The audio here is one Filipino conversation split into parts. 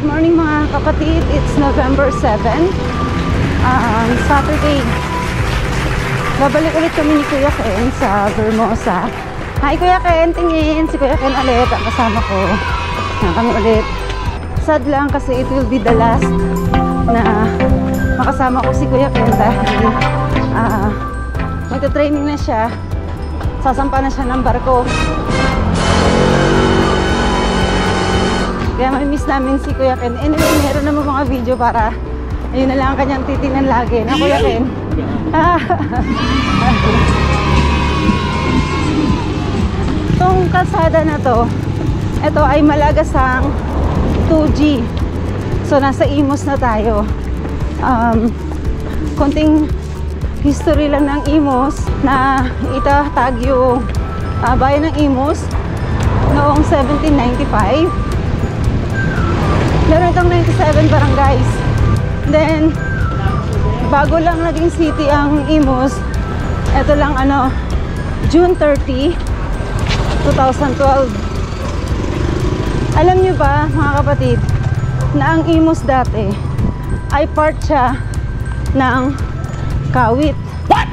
morning mga kapatid. It's November 7, Saturday. Babalik ulit kami ni Kuya Ken sa Vermosa. Hi Kuya Ken, tingin. Si Kuya Ken ulit ang kasama ko. Yan kami ulit. Sad lang kasi it will be the last na makasama ko si Kuya Ken dahil magta-training na siya. Sasampa na siya ng barko. Kaya may miss namin si Kuya Ken. Anyway, meron naman mga video para ayun na lang ang kanyang titingnan lagi. Na Kuya Ken? Itong kalsada na to, ito ay Malagasang 2G. So, nasa Imus na tayo. Konting history lang ng Imus na itatag yung bayan ng Imus noong 1795. Meron itong 97 barangays. Then, bago lang naging city ang Imus. Ito lang June 30, 2012. Alam nyo ba mga kapatid na ang Imus dati ay part siya ng Kawit. What?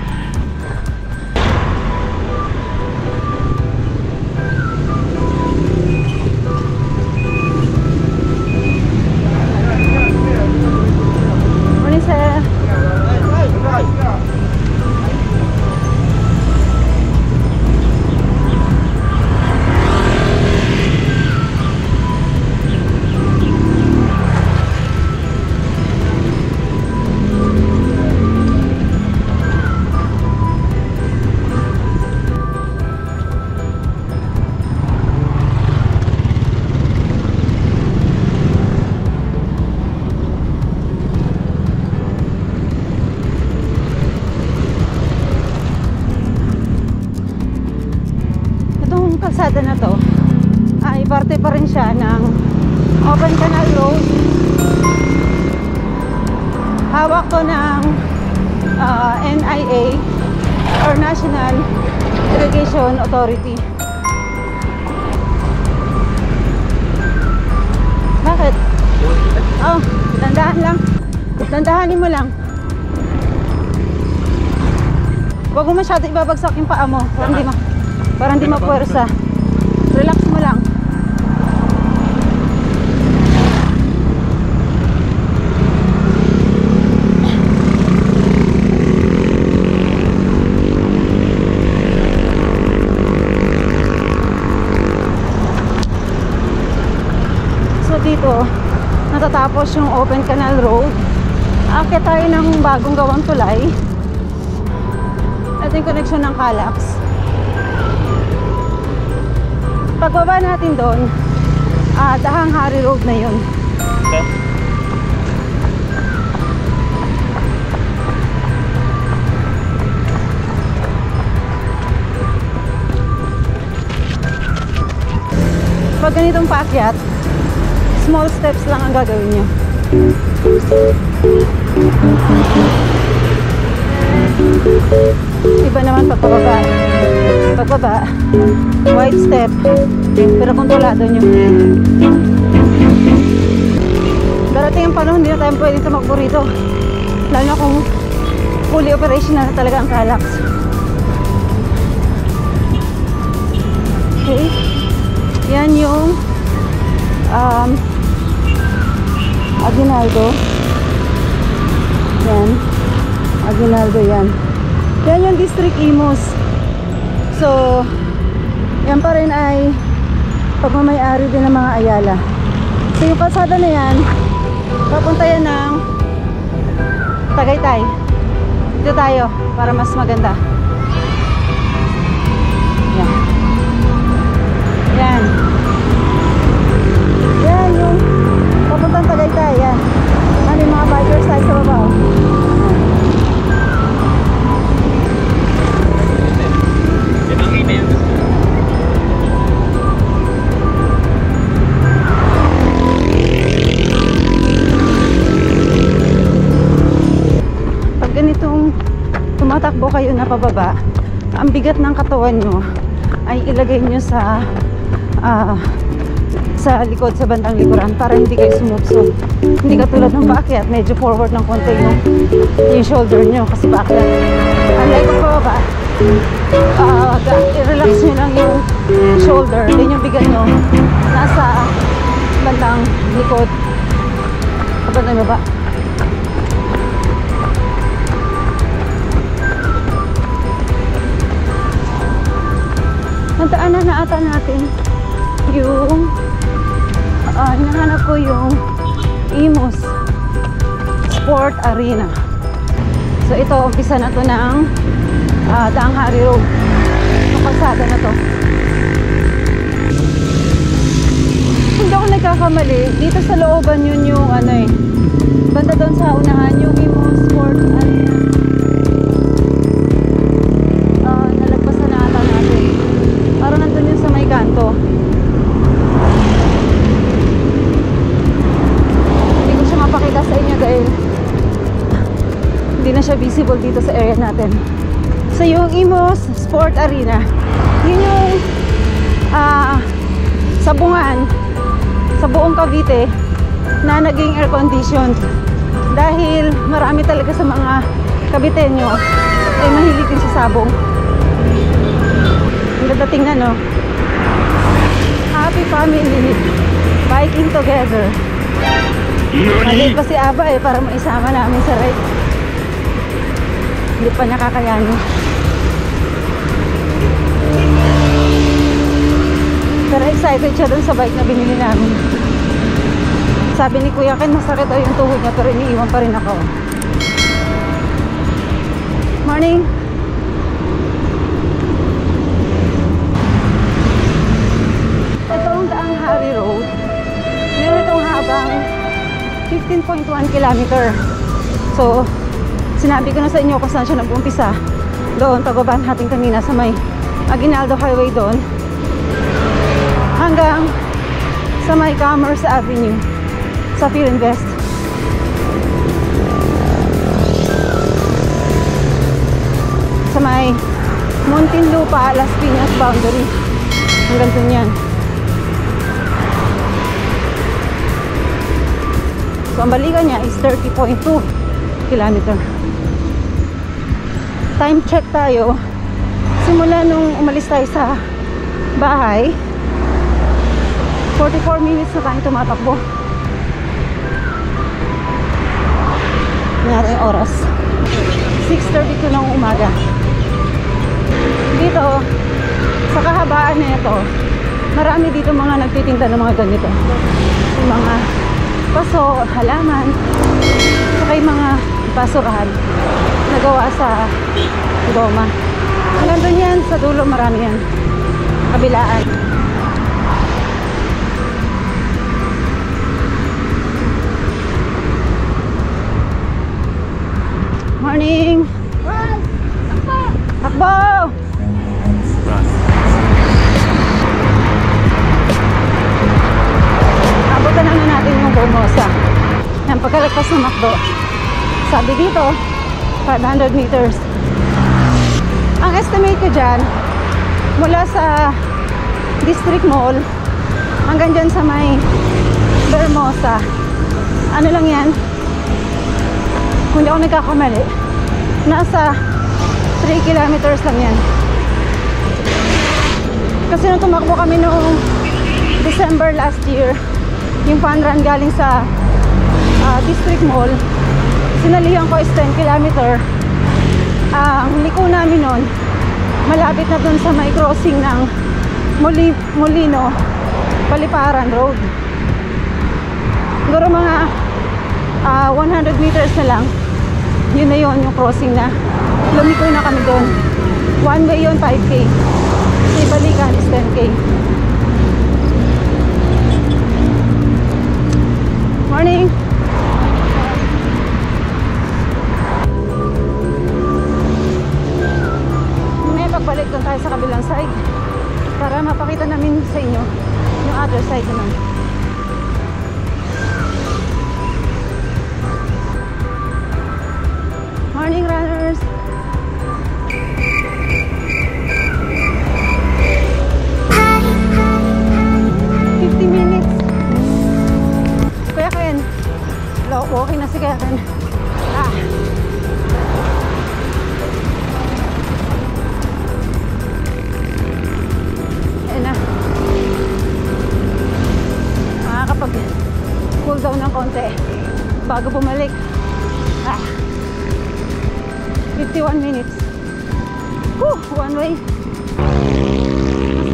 Morning sir. Kalsada na to ay parte pa rin siya ng Open Canal Road. Hawak to ng NIA or National Irrigation Authority. Bakit? Oh, dandahan lang. Dandahanin mo lang. Huwag mo masyado ibabagsak yung paa mo para hindi mapuwersa. Relax mo lang. So dito natatapos yung Open Canal Road. Aakyat tayo ng bagong gawang tulay. Ito yung connection ng Calax. Pagbaba natin doon, Dahang Hari Road na yun. Okay. Pag ganitong paakyat, small steps lang ang gagawin nyo. Iba naman pagpababa. Pagbaba, wide step, pero kontrolado nyo. Darating ang panahon, hindi na tayo pwede tumakbo rito. Lalo na kung fully operational na talaga ang Calax. Okay, yan yung Aguinaldo. Yan, Aguinaldo yan. Yan yung District Imus. So, yan pa rin ay pagmamayari din ng mga Ayala. So, yung kalsada na yan, papunta yan ng Tagaytay. Dito tayo, para mas maganda. Yan. Yan. Yan yung papuntang Tagaytay. Yan. Ano yung mga bikers tayo sa baba. Tumatakbo kayo na pababa, ang bigat ng katawan nyo ay ilagay nyo sa sa likod, sa bandang likuran para hindi kayo sumubsob. Hindi katulad ng paakyat, medyo forward ng konti yung shoulder nyo kasi paakyat. Unlike kung pababa, i-relax nyo lang yung shoulder, then yung bigan nyo nasa bandang likod, sa bandang baba. Nagdaanan na ata natin yung hinahanap ko yung Imus Sport Arena. So ito, umpisa na to ng Daang Hari Road. Yung kalsada na to. Hindi ako nagkakamali, dito sa looban yun yung banda doon sa unahan yung Imus Sport Arena. Nalagpasan na ata natin. Parang nandun yun sa may kanto. Hindi ko siya mapakita sa inyo dahil hindi na siya visible dito sa area natin. So yung Imus Sport Arena, yun yung sabungan sa buong Cavite na naging air conditioned dahil marami talaga sa mga Caviteño ay mahilig din sa sabong. Ang ganda tingnan, no? Happy family biking together. Maliit pa si Aba para maisama namin sa ride. Hindi pa niya kakayanin. Pero excited siya dun sa bike na binili namin. Sabi ni Kuya Ken, masakit daw yung tuhod niya pero iniiwan pa rin ako. Morning! Ito ang Daang Hari Road. Meron itong habang 15.1 kilometer. So, sinabi ko na sa inyo kung saan siya nag-umpisa. Doon, pagbaban natin kanina sa may Aguinaldo Highway doon. Hanggang sa may Commerce Avenue sa Philinvest. Sa may Muntinlupa, Las Piñas boundary. Hanggang doon yan. So, ang balikan niya is 30.2 kilometer. Time check tayo. Simula nung umalis tayo sa bahay, 44 minutes na tayo tumatakbo. Nangyari yung oras. 6:32 ng umaga. Dito, sa kahabaan na ito, marami dito mga nagtitinda ng mga ganito. Yung mga paso, halaman, saka yung mga basurahan na gawa sa goma. Hanggang doon yan, sa dulo marami yan. Kabilaan. Morning! Takbo! Takbo! Abutan na natin yung Vermosa. Yan, pagkalagpas ng Macdo. Sabi dito, 500 meters. Ang estimate ko dyan, mula sa District Mall hanggang dyan sa may Vermosa, ano lang yan, kung hindi ako nagkakamali, nasa 3 kilometers lang yan. Kasi nung tumakbo kami noong December last year, yung fun run galing sa District Mall, sinalihan ko is 10 kilometer. Ang liko namin nun, malapit na dun sa may crossing ng Molino Paliparan Road. Siguro mga 100 meters na lang, yun na yun yung crossing na lumiko na kami doon. One way yun, 5K. Kasi balikan is 10K. Morning! May pagbalik doon tayo sa kabilang side para mapakita namin sa inyo yung other side naman. Morning, runners! Hi. si Kevin. Ah. Ayan na. Makakapag-cool down ng konti bago bumalik. 51 minutes. One way. Mas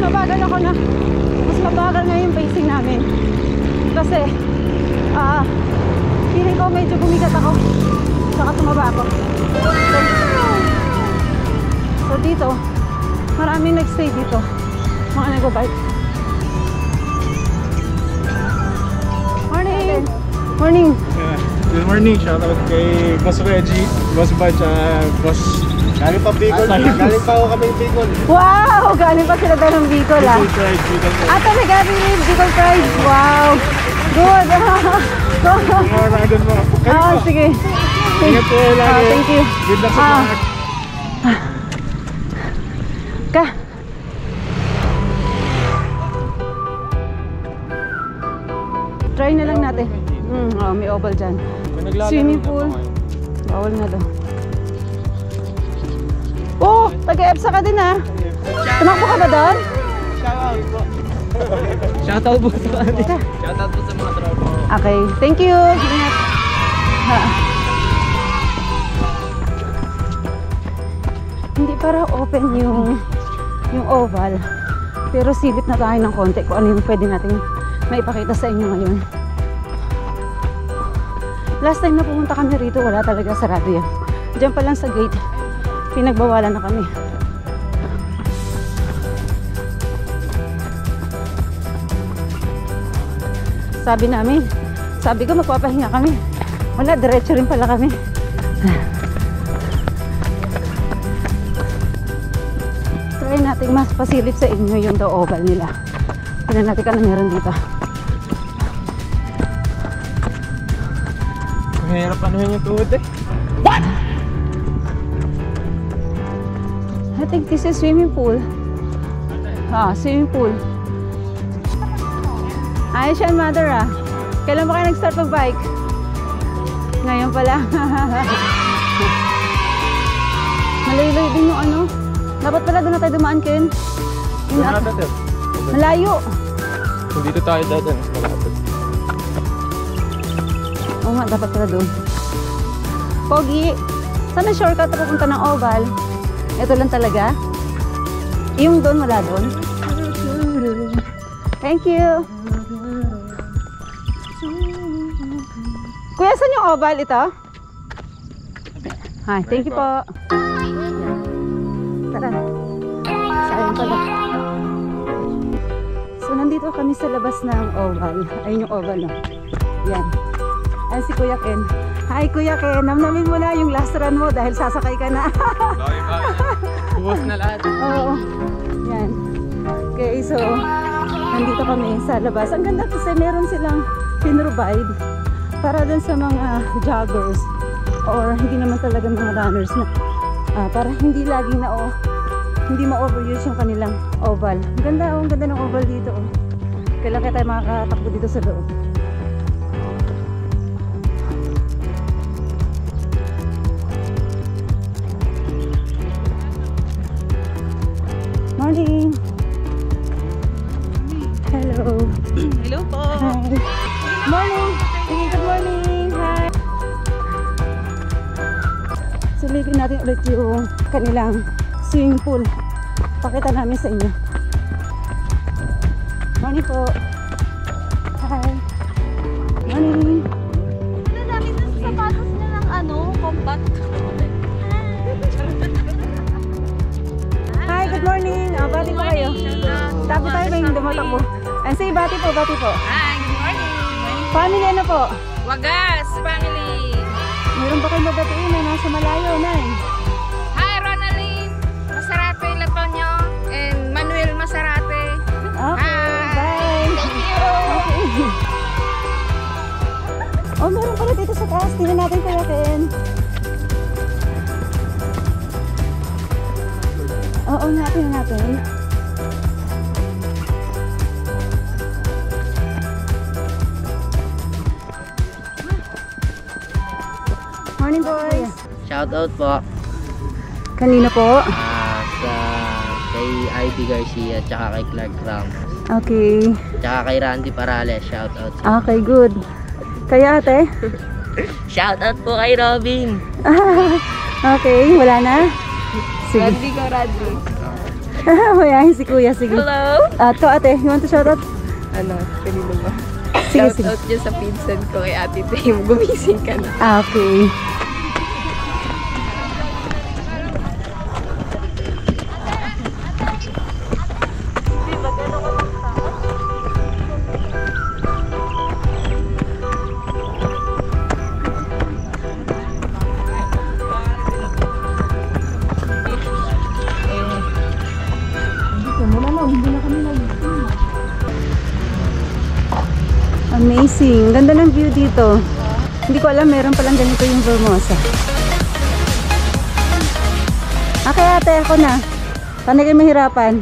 mabagal na yung pacing namin. Kasi, feeling ko medyo bumigat ako. Saka tumaba ako. So dito, maraming nag-stay dito. Mga nag-bike. Morning! Morning! Yeah. Good morning, shoutout kay Boss Reggie, Boss Batch, Boss... Galing pa Bicol, galing pa ako kami Bicol. Wow! Galing pa sila doon ng Bicol ah. Bicol Pride, Bicol Pride. Talaga Bicol Pride. Wow! Good! Mga doon mo. Sige. Ingat po lagi. Thank you. Good luck sa lahat. Ka! Try na lang natin. May oval dyan. Swimming pool. Bawal na daw. Oh! Taga-EPSA ka din ah. Tumakbo ka ba doon? Shoutout po sa kanila. Shoutout po sa mga tropa. Okay. Thank you. Ingat. Hindi para open yung oval. Pero silip na tayo ng konti kung ano yung pwede natin maipakita sa inyo ngayon. Last time na pumunta kami rito, wala talaga, sarado yan. Diyan pa lang sa gate, pinagbawalan na kami. Sabi ko magpapahinga kami. Wala, diretso rin pala kami. Try natin mas pasilip sa inyo yung the oval nila. Tingnan natin kung meron dito. Mahirap anuhin yung tuhod eh. What? I think this is swimming pool. Swimming pool. Ayos yan, mother ah. Kailan ba kayo nag-start mag-bike? Ngayon pala. Malayo din yung ano. Dapat pala doon na tayo dumaan, Ken. Malayo. Kung dito tayo dadaan, malapit. Oo nga, dapat pala doon. Pogi, saan ang shortcut na pupunta ng oval? Ito lang talaga? Yung doon, wala doon? Thank you. Kuya, saan yung oval ito? Hi, thank you po. Tara. Sayang pala. So, nandito kami sa labas ng oval. Ayun yung oval, no? Yan. Ayan si Kuya Ken. Hi, Kuya Ken. Namnamin mo na yung last run mo dahil sasakay ka na. Buhos na lahat. Oo. Yan. Okay, so, nandito kami sa labas. Ang ganda kasi meron silang pinrovide para dun sa mga joggers or hindi naman talaga mga runners na para hindi laging na hindi ma-overuse yung kanilang oval. Ang ganda ng oval dito. Kailan kaya tayo makakatakbo dito sa loob. Morning! Hello! Hello po! Hi! Morning! Good morning! Hi! Silipin natin ulit yung kanilang swimming pool. Pakita namin sa inyo. Morning po! Hi! Morning! Ano namin yung sapatos niya ng combat? Hi! Good morning! Bati po kayo. Tapo tayo ba yung dumatakbo? And say bati po, bati po. Hi! Good morning! Family ano po? Wagas family! Meron ba kayong babatiin na nasa malayo na eh? Hi Ronaldine! Masarate Latonyo and Manuel Masarate. Okay, Hi. bye! Thank you! Okay. Oh, meron pala dito sa taas. Tingnan natin Kuya Ken. Oo, tingnan natin. Morning, boys. Shoutout po Kanino po? sa kay Ivy Garcia tsaka kay Clark Ramos. Okay. Tsaka kay Randy Parales, shoutout. Okay, good. Kaya ate? Shoutout po kay Robin. Okay, wala na? Sige. Radley ko, Radley. Mayahin si kuya, sige. Hello? To ate, you want to shout out? Ano, kanino ba? Sige, sige. Shoutout dyan sa pinsan ko kay Ate Tim. Gumising ka na. Okay. Amazing. Ganda ng view dito. Hindi ko alam, meron palang ganito yung Vermosa. Okay ate, ako na. Sana kayo mahirapan.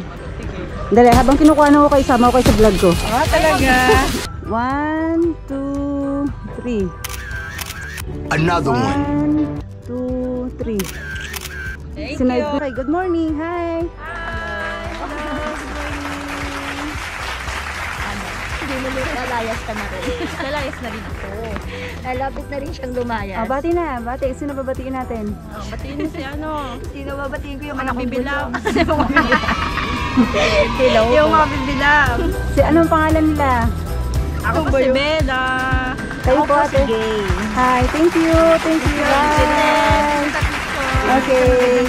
Dali, habang kinukuha na ko kayo, sama ko kayo sa vlog ko. Talaga? 1, 2, 3. Another one. 1, 2, 3. Sinayad ko. Hi, good morning. Hi. Lalayas ka na rin. Lalayas na rin ako. Lalapit na rin siyang lumayas. Bati na, bati. Sino babatiin natin? Batiin mo si ano. Sino babatiin ko yung Mga bibilang. Hello. Yung mga bibilang. Si anong pangalan nila? Ako po si Bella. Kayo po ate. Hi, thank you. Thank you. Bye. Okay.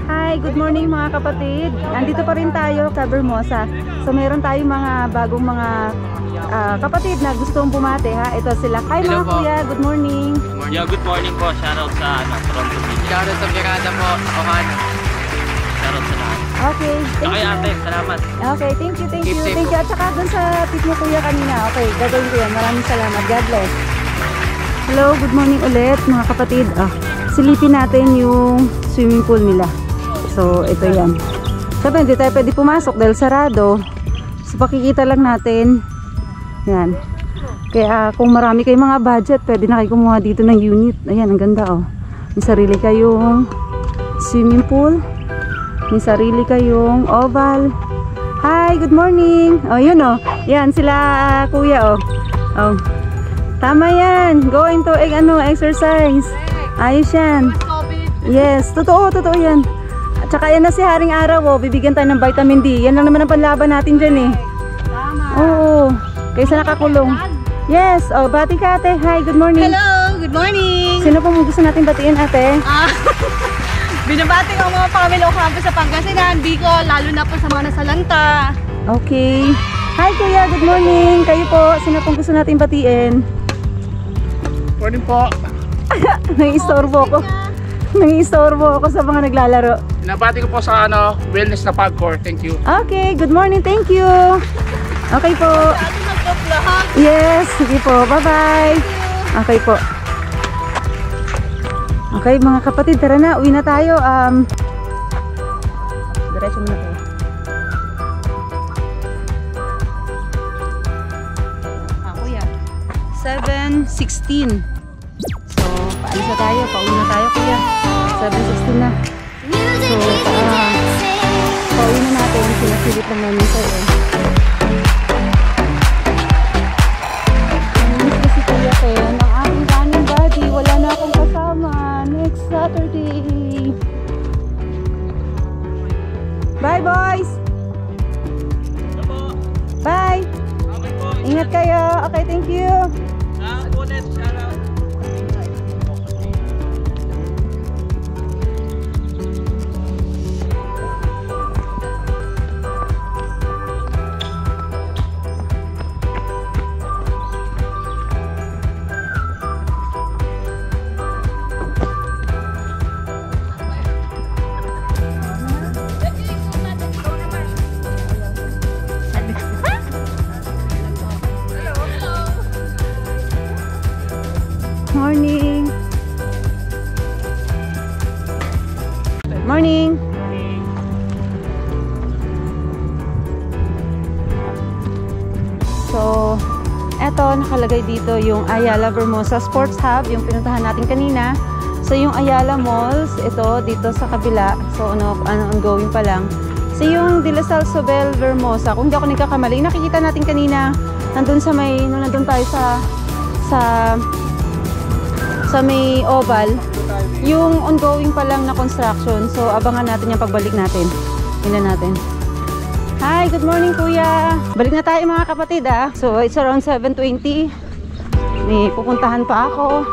Hi, good morning mga kapatid. Andito pa rin tayo sa Vermosa. So meron tayong mga bagong mga kapatid na gustong bumate ha. Ito sila. Hi mga kuya, good morning. Yeah, good morning po. Shoutout sa Toronto City. Shoutout sa Miranda po. Ohana. Shoutout sa lahat. Okay. Okay, ate. Salamat. Okay, thank you, thank you. Keep safe Thank you. At saka dun sa tip mo kuya kanina. Okay, gagawin ko yan. Maraming salamat. God bless. Hello, good morning ulit mga kapatid. Silipin natin yung swimming pool nila. So, ito yan. Siyempre, hindi tayo pwede pumasok dahil sarado. So, pakikita lang natin. Yan. Kaya, kung marami kayong mga budget, pwede na kayo kumuha dito ng unit. Ayan, ang ganda oh. May sarili kayong swimming pool. May sarili kayong oval. Hi, good morning. Oh, yun oh. Yan, sila kuya oh. Oh. Tama yan. Going to exercise. Ayos yan. Yes, totoo yan. At saka yan na si Haring Araw, oh. Bibigyan tayo ng vitamin D. Yan lang naman ang panlaban natin dyan eh. Tama. Oo. Kaysa nakakulong. Yes. Oh, bati ka ate. Hi, good morning. Hello, good morning. Sino pong gusto natin batiin ate? Binabati ko ang mga Pamelo Campus sa Pangasinan, Bicol, lalo na po sa mga nasalanta. Okay. Hi kuya, good morning. Kayo po, sino pong gusto natin batiin? Morning po. Nangiistorbo ako. Nangiistorbo ako sa mga naglalaro. Nabati ko po sa wellness na Pagcor. Thank you. Okay, good morning. Thank you. Okay po. Yes, sige po. Bye-bye. Okay po. Okay, mga kapatid, tara na. Uwi na tayo. Diretso muna tayo. Kuya. 7:16. So, paalis na tayo. Pauwi na tayo, kuya. 7:16 na. So, pauwi na natin. Sinasilip lang namin sa'yo. Namiss ko si Kuya Ken. Ang aking running buddy. Wala na akong kasama. Next Saturday. Bye, boys! Bye! Ingat kayo. Okay, thank you. Morning. Morning. So, Eto, nakalagay dito yung Ayala Vermosa Sports Hub, yung pinuntahan natin kanina. So yung Ayala Malls, ito dito sa kabila. So ongoing pa lang. So yung De La Salle Sobel Vermosa, kung hindi ako nagkakamali, nakikita natin kanina nandun sa may, nung nandun tayo sa may oval, yung ongoing pa lang na construction. So abangan natin yung pagbalik natin. Tingnan natin. Hi, good morning kuya. Balik na tayo mga kapatid ah. So it's around 7:20. May pupuntahan pa ako.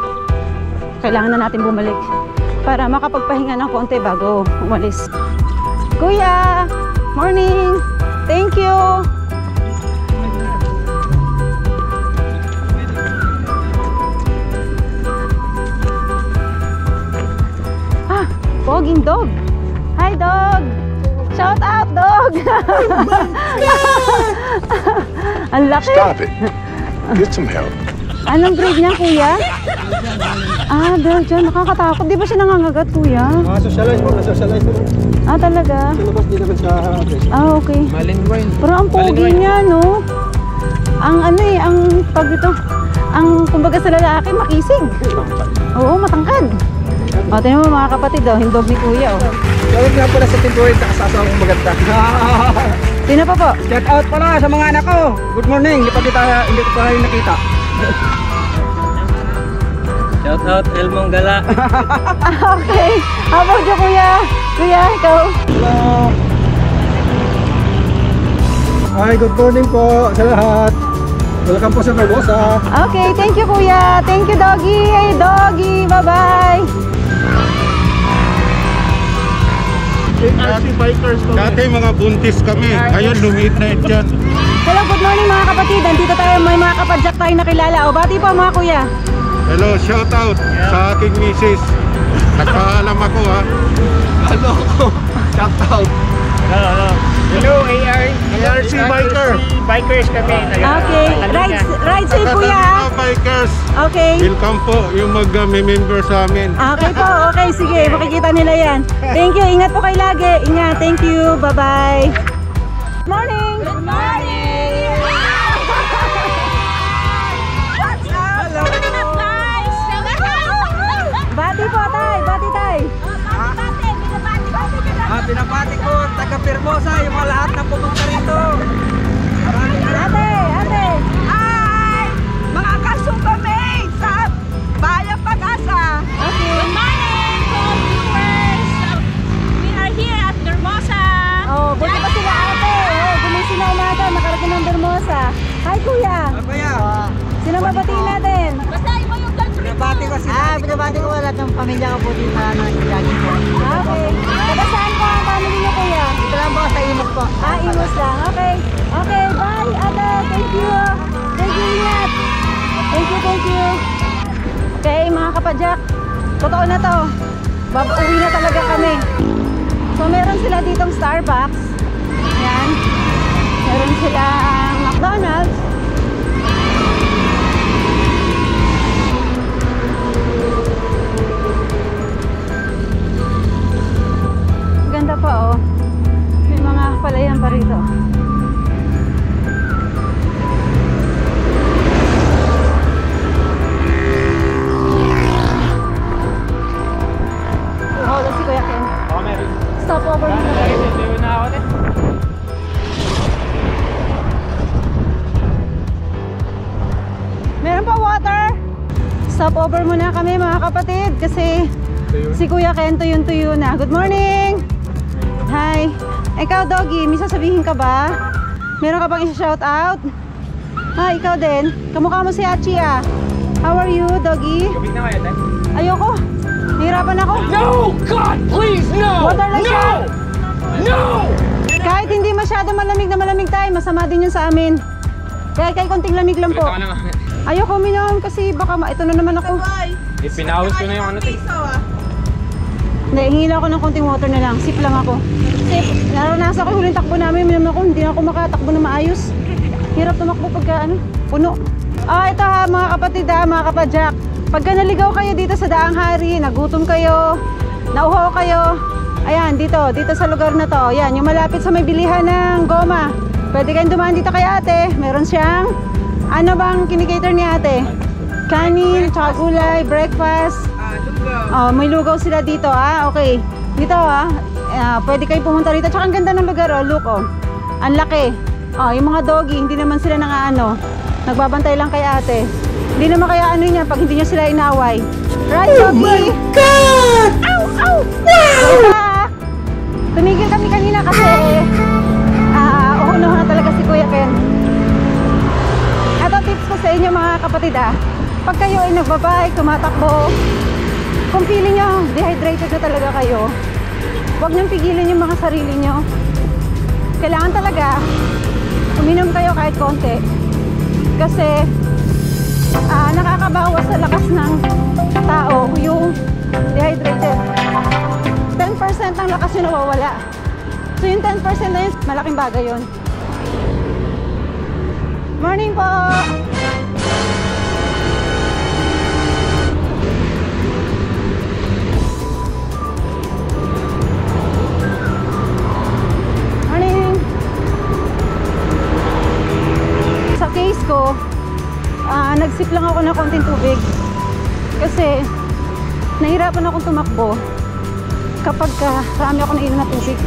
Kailangan na natin bumalik para makapagpahinga ng konti bago umalis. Kuya, morning. Thank you. Ah, poging dog. Hi dog. Shout out dog. Ang laki. Stop it. Get some help. Anong breed niya, kuya? Ah, Belgian. Nakakatakot. Di ba siya nangangagat, kuya? Socialize mo, na-socialize mo. Ah, talaga? Sa labas, di naman siya Ah, okay. Malingway. Pero ang pogi niya, no? Ang ano eh, ang pag ito, ang kumbaga sa lalaki, makisig. Oo, matangkad. O, tingnan mo mga kapatid, oh, hindog ni kuya, oh. Gawin nga pala sa Timbuhay sa kasasama kong maganda. Sino pa po? Shout out pala sa mga anak ko. Good morning. Hindi ko pa kayo nakita. Shout out Elmong Gala. Okay. How about you, kuya? Kuya, ikaw? Hello. Hi, good morning po sa lahat. Welcome po sa Vermosa. Okay, thank you, kuya. Thank you, doggy. Hey, doggy. Bye-bye. Dati mga buntis kami, ngayon lumit na yan dyan. Hello, good morning mga kapatid. Nandito tayo, may mga kapadyak tayo nakilala. O, bati po mga kuya. Hello, shout out sa aking misis. Nagpaalam ako ha. Hello ko. Shout out. Hello, ARC Biker. Bikers kami. Okay, ride safe kuya. Mga bikers, Okay. welcome po yung mag-member sa amin. Okay po, okay, sige, makikita nila yan. Thank you, ingat po kayo lagi. Ingat, thank you, bye-bye. Morning! Good morning! What's up? Hello! Guys! Bati po, tay! Bati, tay! Binabati ko, taga Vermosa, yung mga lahat na pumunta rito. Ate, ate! Hi! Mga ka-supermates sa Bayang Pag-asa! Okay. Good morning to all viewers! We are here at Vermosa! Oh, buti pa sila ate. Oh, gumising na umaga, nakarating ng Vermosa. Hi, kuya! Kuya, Sino mabatiin natin? Basahin mo yung girlfriend binabati ko sila. Binabati ko lahat ng pamilya ko po dito na nakikinig po. Okay. Taga saan po ang family niyo, kuya? Ito lang po sa Imos po. Ah, Imus lang. Okay. Okay, bye, ate. Thank you. Thank you, ingat. Thank you, thank you. Okay, mga kapadyak. Totoo na to. Uwi na talaga kami. So, meron sila ditong Starbucks. Yan. Meron silang McDonald's. Ganda pa, oh. May mga palayan pa rito. Oh, doon si Kuya Ken. Stop over muna tayo. Meron pa water. Stop over muna kami mga kapatid kasi si Kuya Ken tuyong-tuyo na. Good morning! Hi! Ikaw, Doggy, may sasabihin ka ba? Meron ka bang isa-shout out? Ha, ikaw din. Kamukha mo si Hachi ah. How are you, Doggy? Kabit na kayo, Tay? Ayoko. Nahirapan ako. No! God, please, no! Water lang siya. No! Kahit hindi masyado malamig na malamig tayo, masama din yun sa amin. Kahit konting lamig lang po. Ayoko uminom kasi baka ito na naman ako. Ipinahos ko na yung ano, Tay. Hindi, hingi ako ng konting water na lang. Sip lang ako. Sip. Naranasan ko yung huling takbo namin. Minum ako, hindi na ako makatakbo na maayos. Hirap tumakbo pagka puno. Ah, ito ha, mga kapatid ha, mga kapadyak. Pagka naligaw kayo dito sa Daang Hari, nagutom kayo, nauhaw kayo, ayan, dito sa lugar na to. Ayan, yung malapit sa may bilihan ng goma. Pwede kayong dumaan dito kay ate. Meron siyang Ano bang kinikater ni ate? Kanin, tsaka gulay, breakfast. Oh, may lugaw sila dito, okay. Dito, pwede kayo pumunta rito. Tsaka ang ganda ng lugar, look, ang laki. Yung mga doggy, hindi naman sila nagbabantay lang kay ate. Hindi naman kaya niya pag hindi niya sila inaway. Right, oh my God! Ow! Ow! Wow! Tumigil kami kanina kasi uhon-uhon na talaga si Kuya Ken. Ito tips ko sa inyo mga kapatid, pag kayo ay nagbabike, tumatakbo, kung feeling nyo dehydrated na talaga kayo, huwag niyong pigilin yung mga sarili nyo. Kailangan talaga uminom kayo kahit konti kasi nakakabawas sa lakas ng tao yung dehydrated. 10% ng lakas yung nawawala. So yung 10% na yun, malaking bagay yun. Morning po! Morning! Sa case ko, nagsip lang ako ng konting tubig kasi nahirapan akong tumakbo kapag marami ako nainom na tubig.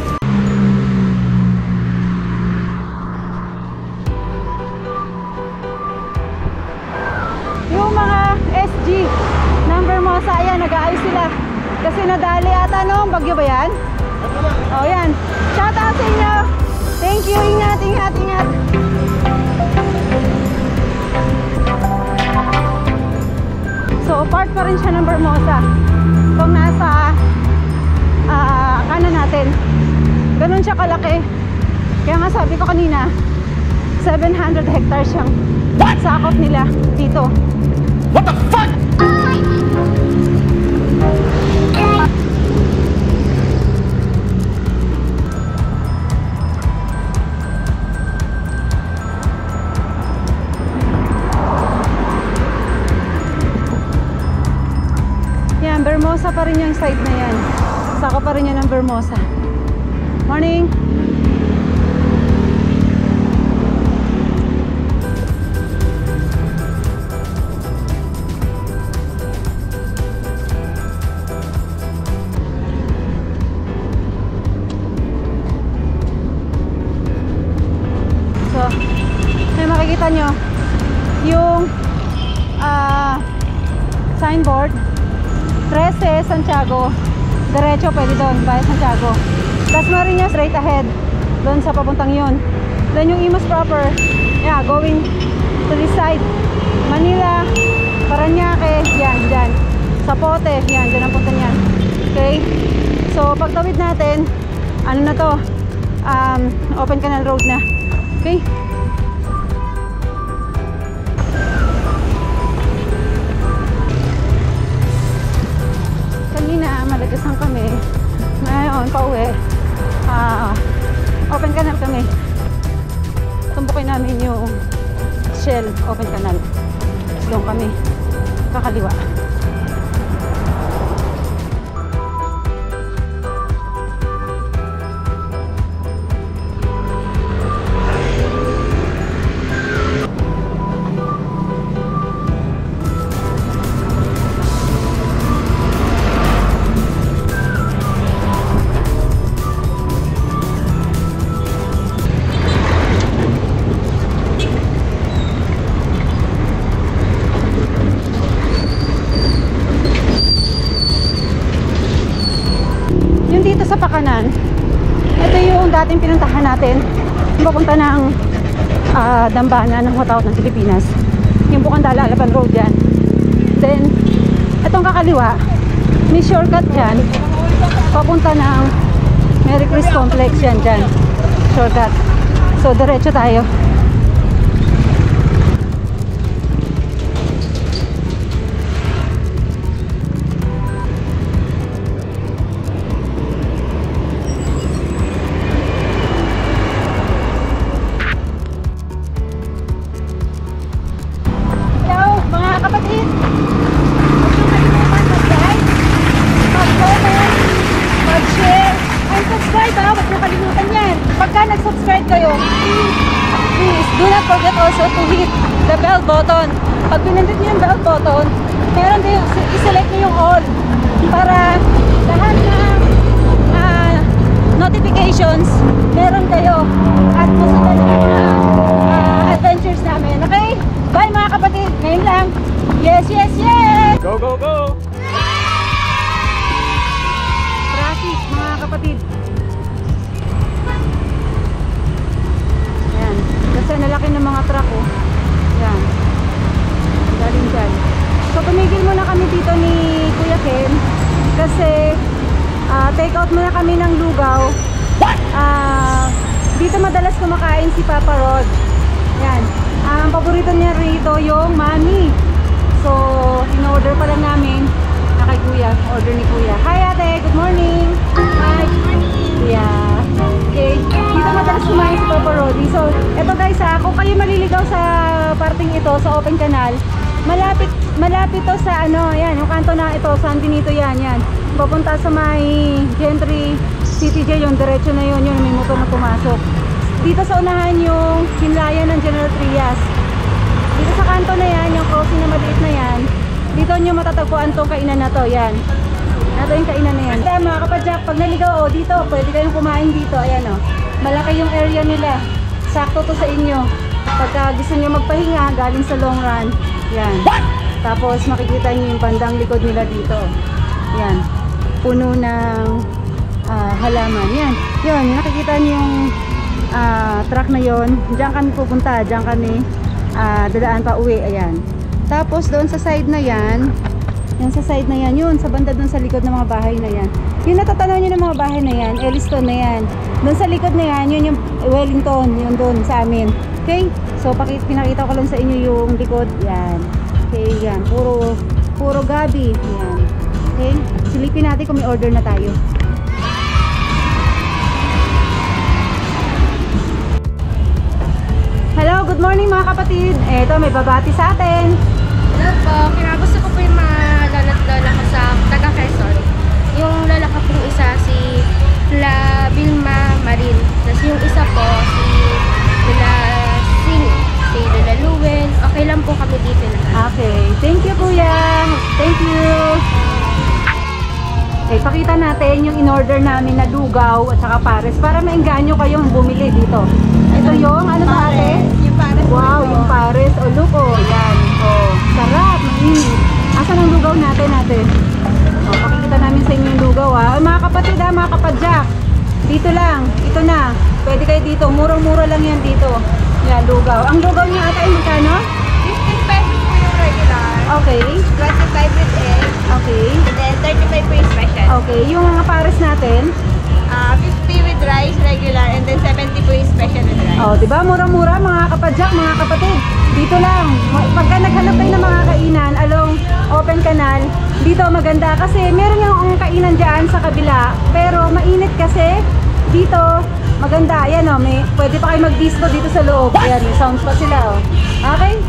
Yung mga SG ng Vermosa, ayan, nag-aayos sila kasi nadali ata noong bagyo ba yan? Yan, shout out sa inyo, thank you, ingat, ingat, ingat. So, part pa rin siya ng Vermosa. Kung nasa kanan natin. Ganun siya kalaki. Kaya nga sabi ko kanina, 700 hectares siyang sakop nila dito. What the fuck? Vermosa pa rin yung side na yan. Sako pa rin yan ng Vermosa. Morning! So, may makikita nyo yung signboard 13 Santiago, diretso pwede doon, via Santiago. Tapos Mariñas straight ahead, doon sa papuntang yun. Then yung Imus proper, going to this side, Manila, Parañaque, yan, dyan. Zapote, yan, dyan ang punta niyan. Okay? So, pagtawid natin, ano na to, Open Canal Road na. Okay? Malagasan kami. Ngayon, pauwi. Open Canal kami. Tumbukin namin yung Shell Open Canal. Doon kami. Kakaliwa. Sa pakanan, ito yung dating pinuntahan natin, papunta ng Dambana ng Hotawot ng Pilipinas, yung Bukandala Alaban Road yan. Then itong kakaliwa, may shortcut dyan papunta ng Mary Chris Complex yan dyan, shortcut. So diretso tayo. the bell button. Pag pinindot nyo yung bell button, meron din, i-select nyo yung all para lahat ng notifications meron kayo at masundan ng adventures namin. Okay? Bye mga kapatid! Ngayon lang. Yes, yes, yes! Go, go, go! Traffic mga kapatid. Ayan. Kasi nalaki ng mga truck oh. Ayan. Galing dyan. So tumigil muna kami dito ni Kuya Ken kasi take out muna kami ng lugaw. Dito madalas kumakain si Papa Rod. Yan. Ang paborito niya rito yung mami. So, in-order pala namin na kay Kuya. Order ni Kuya. Hi ate, good morning. Hi, good morning. Yeah. Okay. Dito madalas kumain si Papa Rodi. So, eto guys kung kayo maliligaw sa parting ito, sa open canal, malapit to sa yan, yung kanto na ito, San Benito yan. Papunta sa may Gentry City J, yung diretso na yun, may motor na pumasok. Dito sa unahan yung Himlayan ng General Trias. Dito sa kanto na yan, yung crossing na maliit na yan, dito nyo matatagpuan tong kainan na to, yan. Ito yung kainan na yan. Kaya mga kapadyak, pag naligaw dito, pwede kayong kumain dito, ayan malaki yung area nila. Sakto to sa inyo. Pagka gusto nyo magpahinga, galing sa long run, yan. Tapos makikita nyo yung bandang likod nila dito. Yan. Puno ng halaman. Yan. Yun, nakikita nyo yung truck na yon. Diyan kami pupunta. Diyan kami dadaan pa uwi. Ayan. Tapos doon sa side na yan, yan sa side na yan, yun, sa banda doon sa likod ng mga bahay na yan. Yung natatanaw nyo ng mga bahay na yan, Elliston na yan. Doon sa likod na yan, yun yung Wellington, yun doon sa amin. Okay? So, pinakita ko lang sa inyo yung likod. Yan. Okay, yan. Puro gabi. Yan. Okay? Silipin natin kung may order na tayo. Hello, good morning mga kapatid. Eto, may babati sa atin. Hello po, kinagusto ko po yung mga lola ko sa taga Quezon. Yung lola ko pong isa si La Vilma Marin. Tapos yung isa po si Lola Sing, si Lola Luwen. Okay lang po kami dito na. Okay, thank you kuya. Thank you. Okay, pakita natin yung in-order namin na lugaw at saka pares para maengganyo kayong bumili dito. Ito yung, ano ba ate? Yung pares. Wow, yung pares. O, look o. Yan. O, sarap. Mainit. Asan ang lugaw natin ate? O, pakikita namin sa inyo yung lugaw ha. O, mga kapatid ha, mga kapadyak. Dito lang. Ito na. Pwede kayo dito. Murang-mura lang yan dito. Yan, lugaw. Ang lugaw niya ate ay magkano? 15 pesos po yung regular. Okay. 25 with egg. Okay. And then 35 po yung special. Okay. Yung mga pares natin? 50 with rice regular. And then 70 po yung special with rice. Oh, 'di ba? Murang-mura mga kapadyak, mga kapatid. Dito lang. Pagka naghanap kayo ng mga kainan along open canal, dito maganda kasi meron yung kainan diyan sa kabila, pero mainit kasi dito maganda. Ayan oh, pwede pa kayo mag-disco dito sa loob. Ayan, may sounds pa sila oh. Okay?